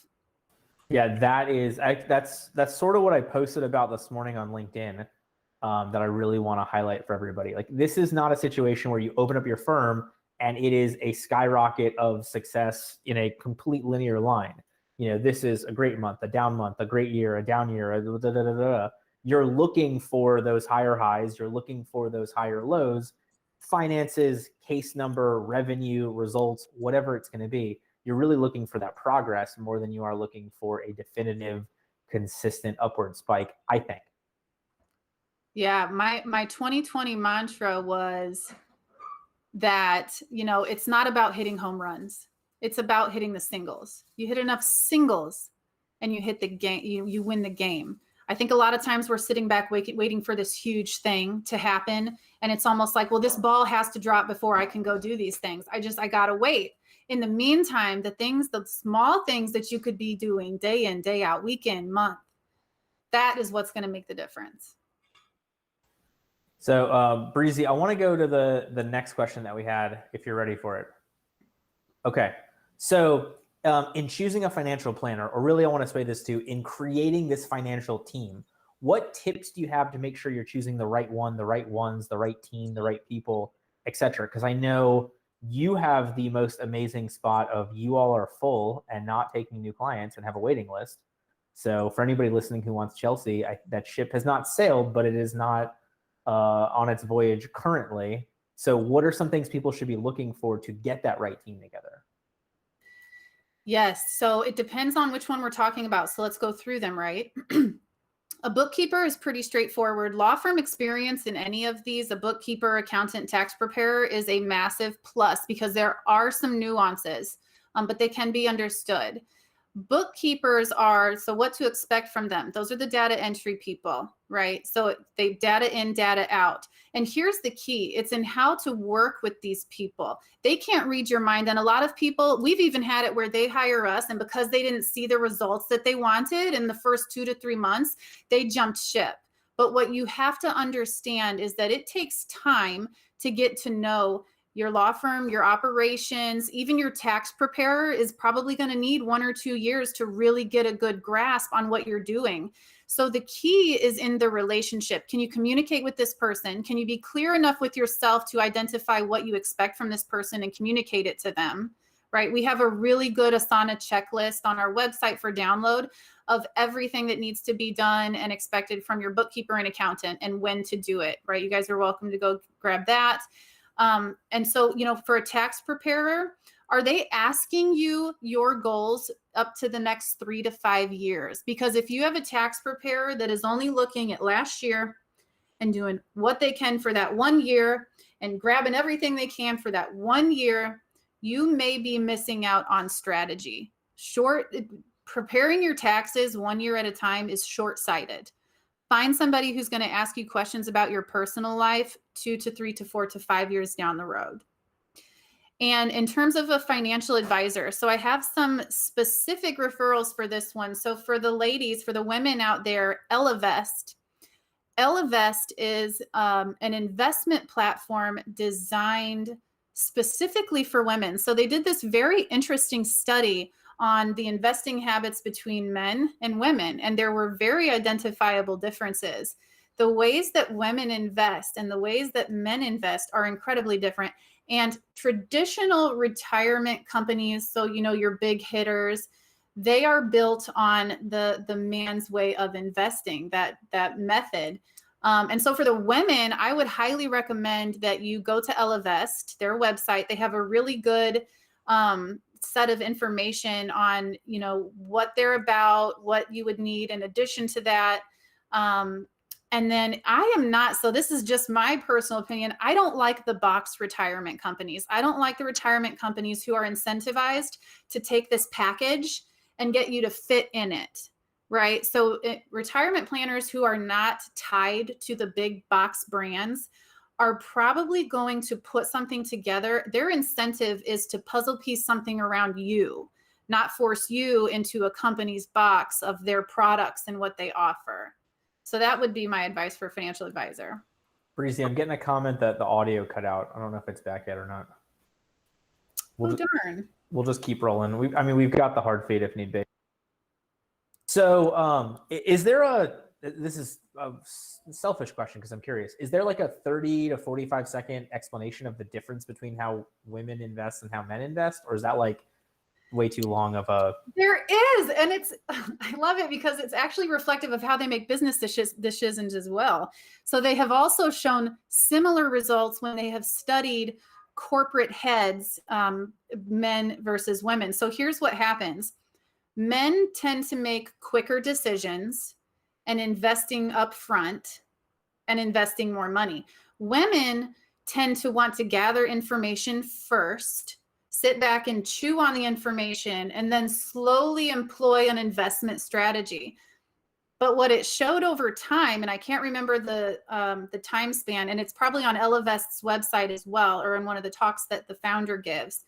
Yeah, that's sort of what I posted about this morning on LinkedIn that I really want to highlight for everybody. Like this is not a situation where you open up your firm and it is a skyrocket of success in a complete linear line. This is a great month, a down month, a great year, a down year, You're looking for those higher highs. You're looking for those higher lows, finances, case number, revenue, results, whatever it's going to be. You're really looking for that progress more than you are looking for a definitive, consistent upward spike, I think. Yeah, my 2020 mantra was that, it's not about hitting home runs. It's about hitting the singles. You hit enough singles and you hit the game, you win the game. I think a lot of times we're sitting back waiting for this huge thing to happen. And it's almost like, well, this ball has to drop before I can go do these things. I got to wait. In the meantime, the small things that you could be doing day in, day out, week in, month, that is what's going to make the difference. So Breezy, I want to go to the next question that we had, if you're ready for it. Okay. So in choosing a financial planner, or really I want to say this too, in creating this financial team, what tips do you have to make sure you're choosing the right one, the right ones, the right team, the right people, et cetera? Because I know you have the most amazing spot of you all are full and not taking new clients and have a waiting list. So for anybody listening who wants Chelsea, that ship has not sailed, but it is not on its voyage currently. So what are some things people should be looking for to get that right team together? Yes. So it depends on which one we're talking about. So let's go through them, right? A bookkeeper is pretty straightforward. Law firm experience in any of these, a bookkeeper, accountant, tax preparer, is a massive plus because there are some nuances, but they can be understood. Bookkeepers so what to expect from them. Those are the data entry people, right? So they data in, data out. And here's the key. It's in how to work with these people. They can't read your mind. And a lot of people, we've even had it where they hire us, and because they didn't see the results that they wanted in the first 2 to 3 months, they jumped ship. But what you have to understand is that it takes time to get to know your law firm, your operations, even your tax preparer is probably going to need 1 or 2 years to really get a good grasp on what you're doing. So the key is in the relationship. Can you communicate with this person? Can you be clear enough with yourself to identify what you expect from this person and communicate it to them, right? We have a really good Asana checklist on our website for download of everything that needs to be done and expected from your bookkeeper and accountant and when to do it, right? You guys are welcome to go grab that. And so, for a tax preparer, are they asking you your goals up to the next 3 to 5 years? Because if you have a tax preparer that is only looking at last year and doing what they can for that 1 year and grabbing everything they can for that 1 year, you may be missing out on strategy. Preparing your taxes 1 year at a time is short-sighted. Find somebody who's going to ask you questions about your personal life 2 to 3 to 4 to 5 years down the road. And in terms of a financial advisor, so I have some specific referrals for this one. So for the ladies, for the women out there, Elevest. Elevest is an investment platform designed specifically for women. So they did this very interesting study on the investing habits between men and women, and there were very identifiable differences. The ways that women invest and the ways that men invest are incredibly different. And traditional retirement companies, so your big hitters, they are built on the man's way of investing, that method. And so for the women, I would highly recommend that you go to Elevest, their website. They have a really good set of information on, what they're about, what you would need in addition to that. And then I am not, so this is just my personal opinion. I don't like the box retirement companies. I don't like the retirement companies who are incentivized to take this package and get you to fit in it, right? So retirement planners who are not tied to the big box brands are probably going to put something together. Their incentive is to puzzle piece something around you, not force you into a company's box of their products and what they offer. So that would be my advice for a financial advisor. Breezy, I'm getting a comment that the audio cut out. I don't know if it's back yet or not. Darn. We'll just keep rolling. We've got the hard fade if need be. So is there this is a selfish question because I'm curious, is there like a 30 to 45 second explanation of the difference between how women invest and how men invest? Or is that like way too long of a... There is, and I love it because it's actually reflective of how they make business decisions as well. So they have also shown similar results when they have studied corporate heads, men versus women. So here's what happens. Men tend to make quicker decisions and investing up front and investing more money. Women tend to want to gather information first, sit back and chew on the information, and then slowly employ an investment strategy. But what it showed over time, and I can't remember the time span, and it's probably on Elevest's website as well, or in one of the talks that the founder gives.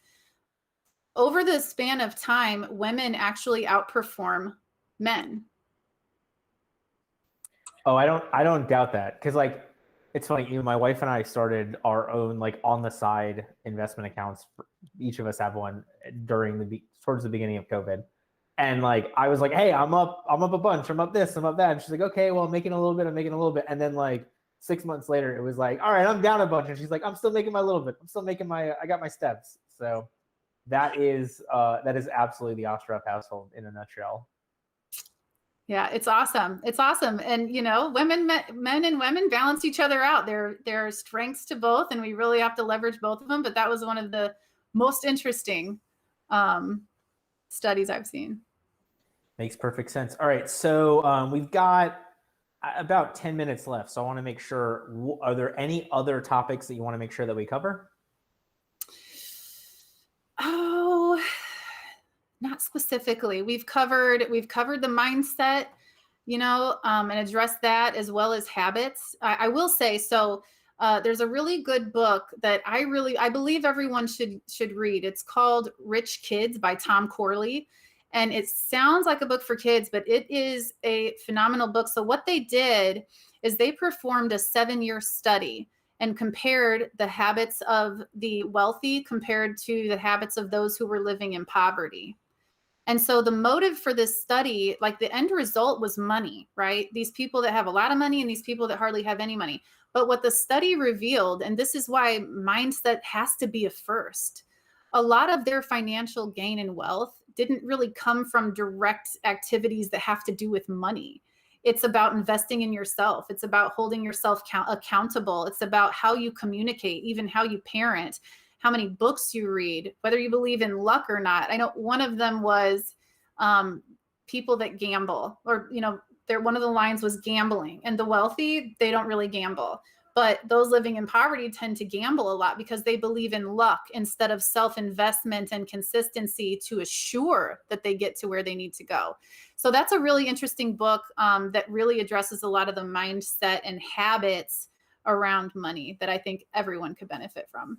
Over the span of time, women actually outperform men. Oh, I don't doubt that. Because like, it's funny, my wife and I started our own like on the side investment accounts. Each of us have one towards the beginning of COVID. And like, I was like, hey, I'm up a bunch. I'm up this, I'm up that. And she's like, okay, well, I'm making a little bit. And then like 6 months later, it was like, all right, I'm down a bunch. And she's like, I'm still making my little bit. I got my steps. So that is absolutely the OffRoad household in a nutshell. Yeah, it's awesome. It's awesome. And, men and women balance each other out. There are strengths to both, and we really have to leverage both of them. But that was one of the most interesting studies I've seen. Makes perfect sense. All right. So we've got about 10 minutes left. So I want to make sure, are there any other topics that you want to make sure that we cover? Oh, not specifically. We've covered the mindset, and addressed that as well as habits. I will say, so there's a really good book that I believe everyone should read. It's called Rich Kids by Tom Corley. And it sounds like a book for kids, but it is a phenomenal book. So what they did is they performed a 7-year study and compared the habits of the wealthy compared to the habits of those who were living in poverty. And so the motive for this study, like the end result was money, right? These people that have a lot of money and these people that hardly have any money. But what the study revealed, and this is why mindset has to be a first, a lot of their financial gain and wealth didn't really come from direct activities that have to do with money. It's about investing in yourself. It's about holding yourself accountable. It's about how you communicate, even how you parent, how many books you read, whether you believe in luck or not. I know one of them was people that gamble, or, one of the lines was gambling. And the wealthy, they don't really gamble. But those living in poverty tend to gamble a lot because they believe in luck instead of self-investment and consistency to assure that they get to where they need to go. So that's a really interesting book that really addresses a lot of the mindset and habits around money that I think everyone could benefit from.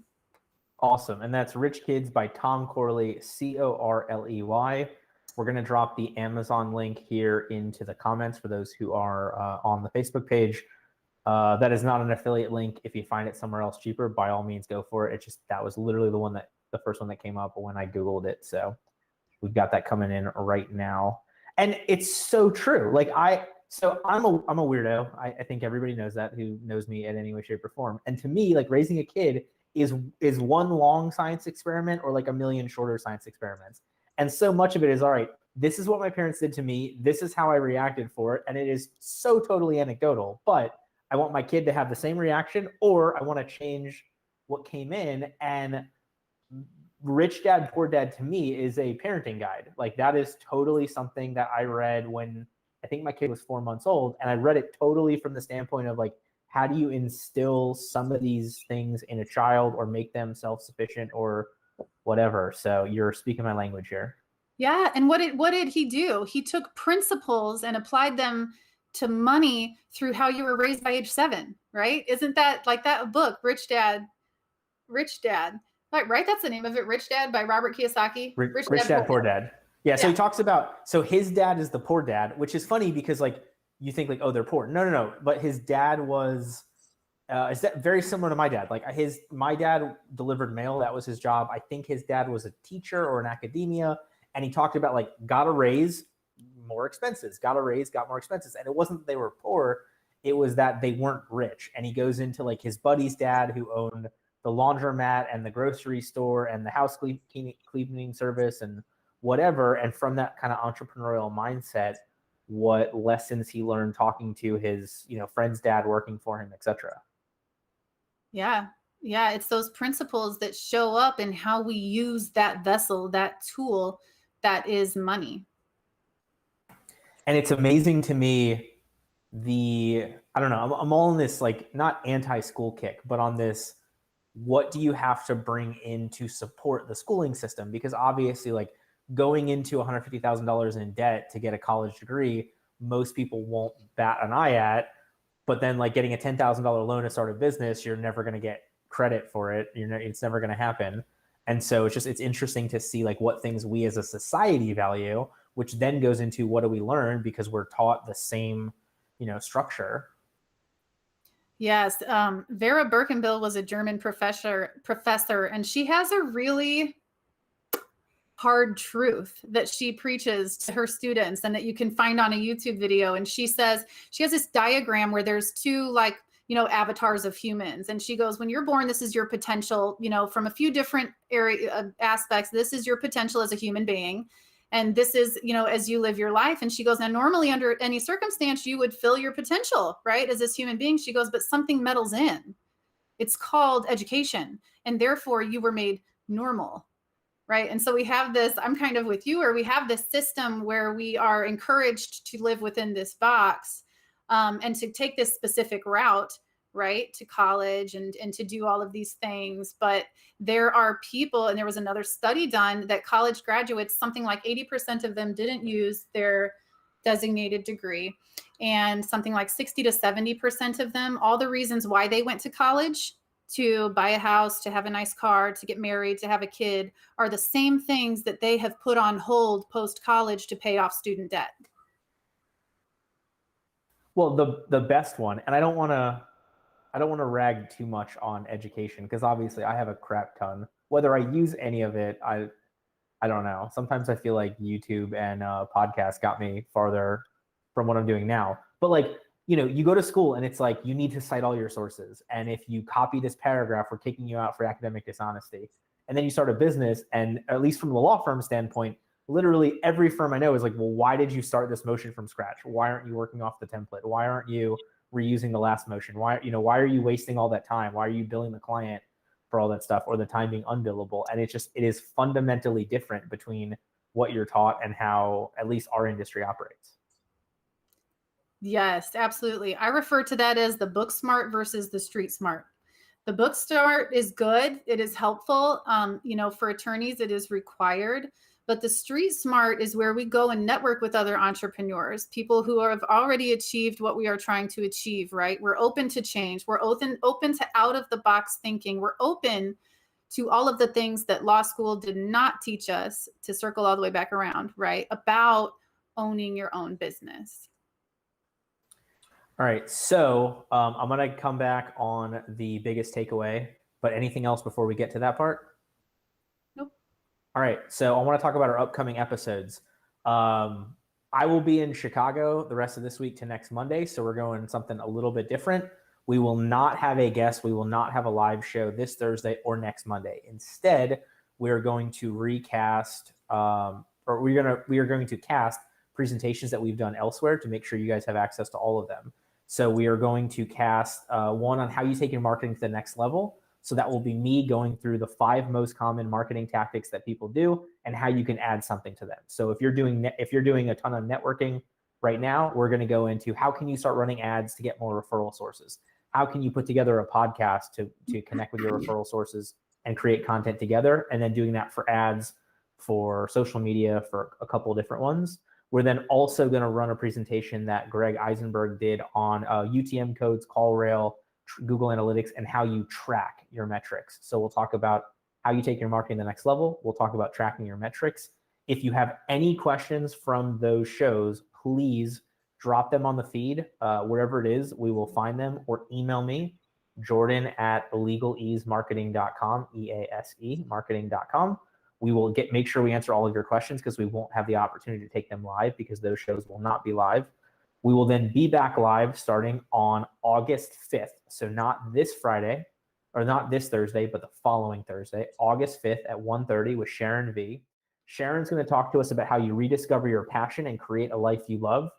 Awesome. And that's Rich Kids by Tom Corley, Corley. We're going to drop the Amazon link here into the comments for those who are on the Facebook page. That is not an affiliate link. If you find it somewhere else cheaper, by all means, go for it. It just, that was literally the first one that came up when I Googled it. So we've got that coming in right now. And it's so true. Like I'm a weirdo. I think everybody knows that who knows me in any way, shape, or form. And to me, like raising a kid is one long science experiment or like a million shorter science experiments. And so much of it is, all right, this is what my parents did to me. This is how I reacted for it. And it is so totally anecdotal, but I want my kid to have the same reaction, or I want to change what came in. And Rich Dad, Poor Dad to me is a parenting guide. Like that is totally something that I read when I think my kid was 4 months old. And I read it totally from the standpoint of like, how do you instill some of these things in a child or make them self-sufficient or whatever? So you're speaking my language here. Yeah. And what did he do? He took principles and applied them to money through how you were raised by age 7, right? Isn't that like that book, Rich Dad? Right? That's the name of it, Rich Dad by Robert Kiyosaki. Rich Dad, Poor Dad. Yeah. So he talks about, so his dad is the poor dad, which is funny because like, you think like, oh, they're poor. No. But his dad was, is that very similar to my dad? Like my dad delivered mail. That was his job. I think his dad was a teacher or in academia. And he talked about like, got a raise, more expenses, got a raise, got more expenses. And it wasn't that they were poor. It was that they weren't rich. And he goes into like his buddy's dad who owned the laundromat and the grocery store and the house cleaning service and whatever. And from that kind of entrepreneurial mindset, what lessons he learned talking to his, friend's dad working for him, etc. Yeah. Yeah. It's those principles that show up in how we use that vessel, that tool that is money. And it's amazing to me, I don't know, I'm all in this, like not anti-school kick, but on this, what do you have to bring in to support the schooling system? Because obviously like going into $150,000 in debt to get a college degree, most people won't bat an eye at, but then like getting a $10,000 loan to start a business, you're never going to get credit for it. It's never going to happen. And so it's interesting to see like what things we as a society value, which then goes into what do we learn because we're taught the same, structure. Yes. Vera Birkenbill was a German professor, and she has a really hard truth that she preaches to her students and that you can find on a YouTube video. And she says, she has this diagram where there's two avatars of humans. And she goes, when you're born, this is your potential, from a few different aspects. This is your potential as a human being. And this is, as you live your life. And she goes, now normally under any circumstance, you would fill your potential, right? As this human being, she goes, but something meddles in. It's called education. And therefore you were made normal. Right. And so we have this, I'm kind of with you, or we have this system where we are encouraged to live within this box and to take this specific route, right, to college and to do all of these things. But there are people, and there was another study done that college graduates, something like 80% of them didn't use their designated degree. And something like 60 to 70% of them, all the reasons why they went to college, to buy a house, to have a nice car, to get married, to have a kid, are the same things that they have put on hold post-college to pay off student debt. Well, the best one, and I don't want to rag too much on education because obviously I have a crap ton. Whether I use any of it, I don't know. Sometimes I feel like YouTube and podcasts got me farther from what I'm doing now. But like, you go to school and it's like, you need to cite all your sources. And if you copy this paragraph, we're kicking you out for academic dishonesty. And then you start a business, and at least from the law firm standpoint, literally every firm I know is like, well, why did you start this motion from scratch? Why aren't you working off the template? Why aren't you reusing the last motion? Why are you wasting all that time? Why are you billing the client for all that stuff, or the time being unbillable? And it is fundamentally different between what you're taught and how at least our industry operates. Yes, absolutely. I refer to that as the book smart versus the street smart. The book smart is good. It is helpful. For attorneys, it is required. But the street smart is where we go and network with other entrepreneurs, people who have already achieved what we are trying to achieve, right? We're open to change. We're open to out of the box thinking. We're open to all of the things that law school did not teach us, to circle all the way back around, right? About owning your own business. All right. So I'm going to come back on the biggest takeaway, but anything else before we get to that part? Nope. All right. So I want to talk about our upcoming episodes. I will be in Chicago the rest of this week to next Monday. So we're going something a little bit different. We will not have a guest. We will not have a live show this Thursday or next Monday. Instead, we're going to recast, or we are going to cast presentations that we've done elsewhere to make sure you guys have access to all of them. So we are going to cast one on how you take your marketing to the next level. So that will be me going through the 5 most common marketing tactics that people do and how you can add something to them. So if you're doing a ton of networking right now, we're going to go into how can you start running ads to get more referral sources? How can you put together a podcast to connect with your referral sources and create content together? And then doing that for ads, for social media, for a couple of different ones. We're then also going to run a presentation that Greg Eisenberg did on UTM codes, CallRail, Google Analytics, and how you track your metrics. So we'll talk about how you take your marketing to the next level. We'll talk about tracking your metrics. If you have any questions from those shows, please drop them on the feed, wherever it is, we will find them, or email me, jordan@legaleasemarketing.com, EASE marketing.com. We will make sure we answer all of your questions because we won't have the opportunity to take them live because those shows will not be live. We will then be back live starting on August 5th. So not this Friday, or not this Thursday, but the following Thursday, August 5th at 1:30 with Sharon V. Sharon's going to talk to us about how you rediscover your passion and create a life you love.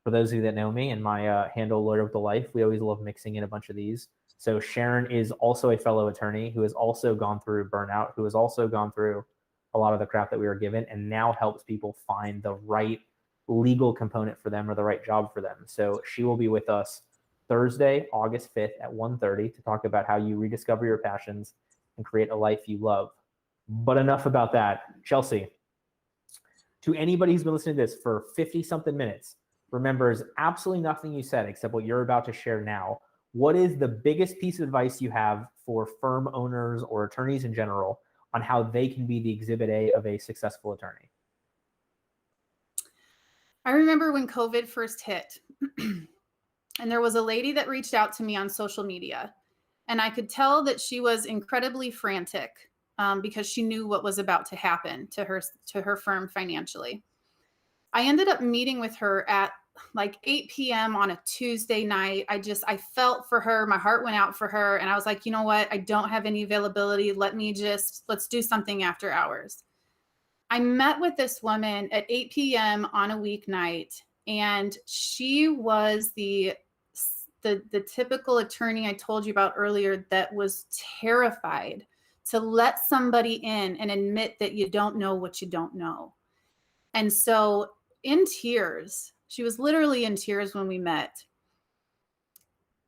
For those of you that know me and my handle, Lawyer with the Life, we always love mixing in a bunch of these. So Sharon is also a fellow attorney who has also gone through burnout, who has also gone through a lot of the crap that we were given, and now helps people find the right legal component for them or the right job for them. So she will be with us Thursday, August 5th at 1:30 to talk about how you rediscover your passions and create a life you love. But enough about that. Chelsea, to anybody who's been listening to this for 50-something minutes, remembers absolutely nothing you said except what you're about to share now. What is the biggest piece of advice you have for firm owners or attorneys in general on how they can be the exhibit A of a successful attorney? I remember when COVID first hit, and there was a lady that reached out to me on social media, and I could tell that she was incredibly frantic because she knew what was about to happen to her firm financially. I ended up meeting with her at like 8 p.m. on a Tuesday night. I felt for her. My heart went out for her. And I was like, you know what? I don't have any availability. Let's do something after hours. I met with this woman at 8 p.m. on a weeknight, and she was the typical attorney I told you about earlier that was terrified to let somebody in and admit that you don't know what you don't know. And so in tears, she was literally in tears when we met.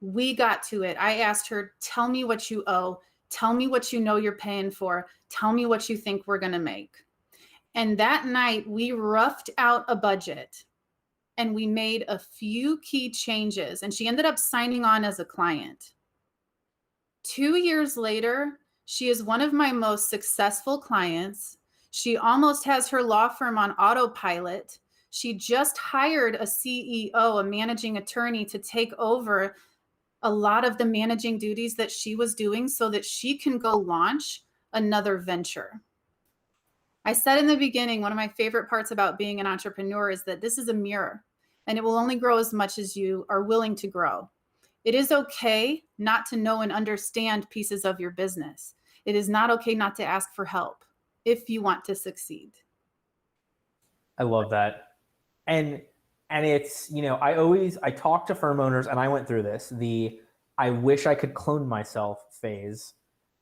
We got to it. I asked her, tell me what you owe. Tell me what you know you're paying for. Tell me what you think we're going to make. And that night we roughed out a budget and we made a few key changes, and she ended up signing on as a client. 2 years later, she is one of my most successful clients. She almost has her law firm on autopilot. She just hired a CEO, a managing attorney, to take over a lot of the managing duties that she was doing so that she can go launch another venture. I said in the beginning, one of my favorite parts about being an entrepreneur is that this is a mirror, and it will only grow as much as you are willing to grow. It is okay not to know and understand pieces of your business. It is not okay not to ask for help if you want to succeed. I love that. And it's, I talk to firm owners, and I went through this, I wish I could clone myself phase.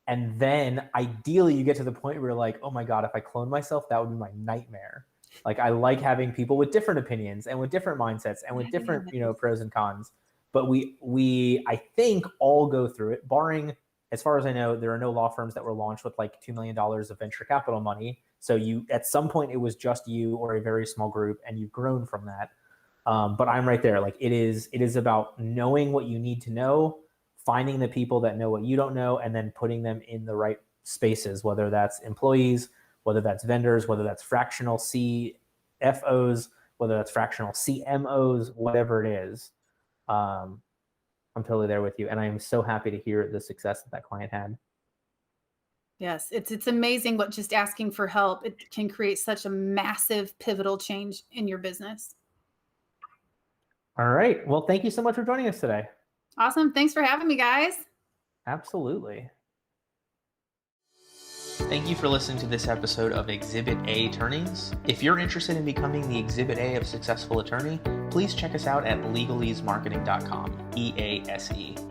And then ideally you get to the point where you're like, oh my God, if I clone myself, that would be my nightmare. Like, I like having people with different opinions and with different mindsets and with different, pros and cons. But we I think all go through it, barring, as far as I know, there are no law firms that were launched with like $2 million of venture capital money. So at some point it was just you or a very small group, and you've grown from that. But I'm right there. Like, it is about knowing what you need to know, finding the people that know what you don't know, and then putting them in the right spaces, whether that's employees, whether that's vendors, whether that's fractional CFOs, whether that's fractional CMOs, whatever it is. I'm totally there with you. And I am so happy to hear the success that client had. Yes, it's amazing what just asking for help, it can create such a massive pivotal change in your business. All right. Well, thank you so much for joining us today. Awesome. Thanks for having me, guys. Absolutely. Thank you for listening to this episode of Exhibit A Attorneys. If you're interested in becoming the Exhibit A of Successful Attorney, please check us out at legaleasemarketing.com, EASE.